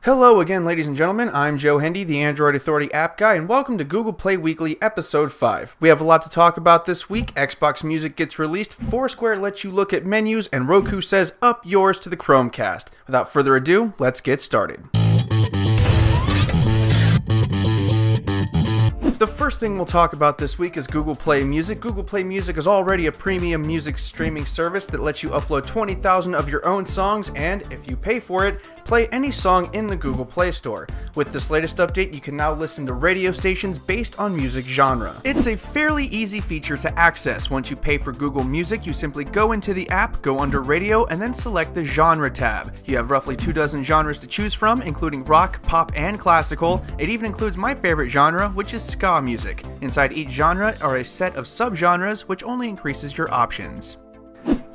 Hello again, ladies and gentlemen. I'm Joe Hendy, the Android Authority app guy, and welcome to Google Play Weekly Episode 5. We have a lot to talk about this week. Xbox Music gets released, Foursquare lets you look at menus, and Roku says up yours to the Chromecast. Without further ado, let's get started. The first thing we'll talk about this week is Google Play Music. Google Play Music is already a premium music streaming service that lets you upload 20,000 of your own songs and, if you pay for it, play any song in the Google Play Store. With this latest update, you can now listen to radio stations based on music genre. It's a fairly easy feature to access. Once you pay for Google Music, you simply go into the app, go under Radio, and then select the Genre tab. You have roughly 24 genres to choose from, including rock, pop, and classical. It even includes my favorite genre, which is ska music. Inside each genre are a set of subgenres, which only increases your options.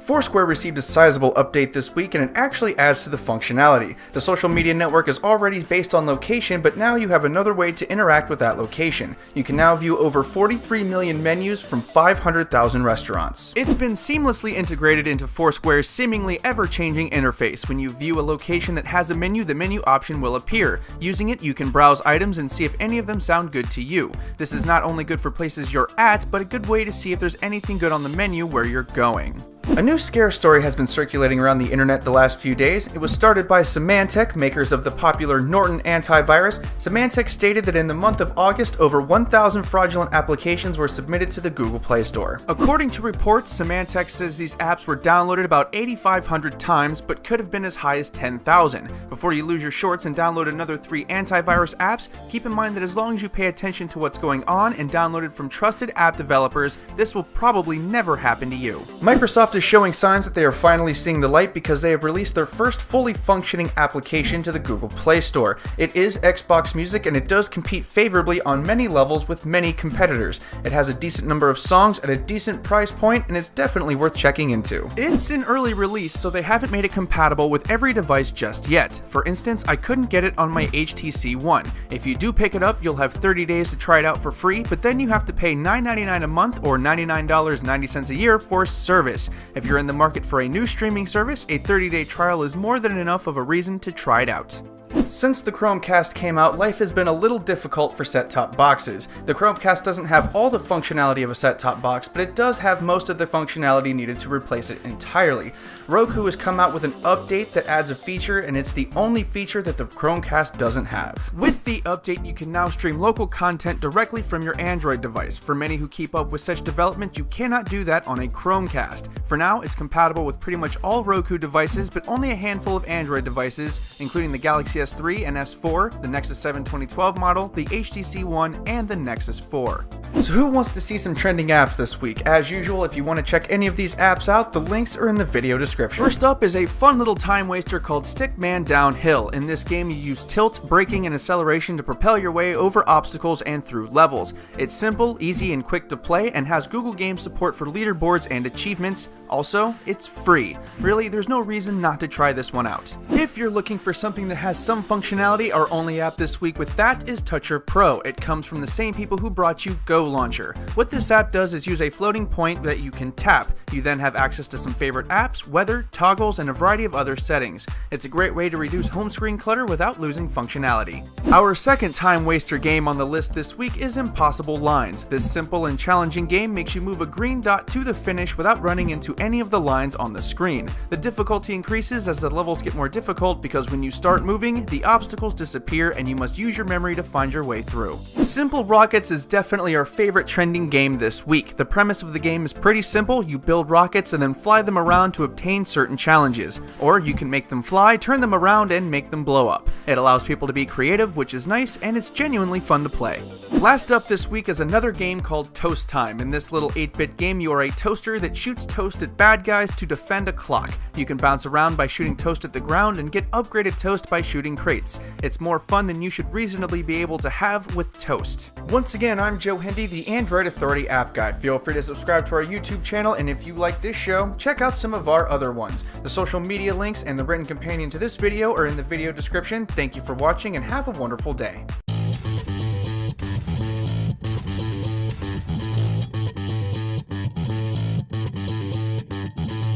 Foursquare received a sizable update this week, and it actually adds to the functionality. The social media network is already based on location, but now you have another way to interact with that location. You can now view over 43 million menus from 500,000 restaurants. It's been seamlessly integrated into Foursquare's seemingly ever-changing interface. When you view a location that has a menu, the menu option will appear. Using it, you can browse items and see if any of them sound good to you. This is not only good for places you're at, but a good way to see if there's anything good on the menu where you're going. A new scare story has been circulating around the internet the last few days. It was started by Symantec, makers of the popular Norton antivirus. Symantec stated that in the month of August, over 1,000 fraudulent applications were submitted to the Google Play Store. According to reports, Symantec says these apps were downloaded about 8,500 times, but could have been as high as 10,000. Before you lose your shorts and download another 3 antivirus apps, keep in mind that as long as you pay attention to what's going on and download it from trusted app developers, this will probably never happen to you. Microsoft is showing signs that they are finally seeing the light because they have released their first fully functioning application to the Google Play Store. It is Xbox Music, and it does compete favorably on many levels with many competitors. It has a decent number of songs at a decent price point, and it's definitely worth checking into. It's in early release, so they haven't made it compatible with every device just yet. For instance, I couldn't get it on my HTC One. If you do pick it up, you'll have 30 days to try it out for free, but then you have to pay $9.99 a month or $99.90 a year for service. If you're in the market for a new streaming service, a 30-day trial is more than enough of a reason to try it out. Since the Chromecast came out, life has been a little difficult for set-top boxes. The Chromecast doesn't have all the functionality of a set-top box, but it does have most of the functionality needed to replace it entirely. Roku has come out with an update that adds a feature, and it's the only feature that the Chromecast doesn't have. With the update, you can now stream local content directly from your Android device. For many who keep up with such development, you cannot do that on a Chromecast. For now, it's compatible with pretty much all Roku devices, but only a handful of Android devices, including the Galaxy S3 and S4, the Nexus 7 2012 model, the HTC One, and the Nexus 4. So who wants to see some trending apps this week? As usual, if you want to check any of these apps out, the links are in the video description. First up is a fun little time waster called Stickman Downhill. In this game, you use tilt, braking, and acceleration to propel your way over obstacles and through levels. It's simple, easy, and quick to play, and has Google Games support for leaderboards and achievements. Also, it's free. Really, there's no reason not to try this one out. If you're looking for something that has some functionality, our only app this week with that is Toucher Pro. It comes from the same people who brought you Go Launcher. What this app does is use a floating point that you can tap. You then have access to some favorite apps, weather, toggles, and a variety of other settings. It's a great way to reduce home screen clutter without losing functionality. Our second time waster game on the list this week is Impossible Lines. This simple and challenging game makes you move a green dot to the finish without running into any of the lines on the screen. The difficulty increases as the levels get more difficult because when you start moving, the obstacles disappear and you must use your memory to find your way through. Simple Rockets is definitely our favorite trending game this week. The premise of the game is pretty simple. You build rockets and then fly them around to obtain certain challenges. Or you can make them fly, turn them around, and make them blow up. It allows people to be creative, which is nice, and it's genuinely fun to play. Last up this week is another game called Toast Time. In this little 8-bit game, you are a toaster that shoots toast at bad guys to defend a clock. You can bounce around by shooting toast at the ground and get upgraded toast by shooting crates. It's more fun than you should reasonably be able to have with toast. Once again, I'm Joe Hendy, the Android Authority app guy. Feel free to subscribe to our YouTube channel, and if you like this show, check out some of our other ones. The social media links and the written companion to this video are in the video description. Thank you for watching and have a wonderful day.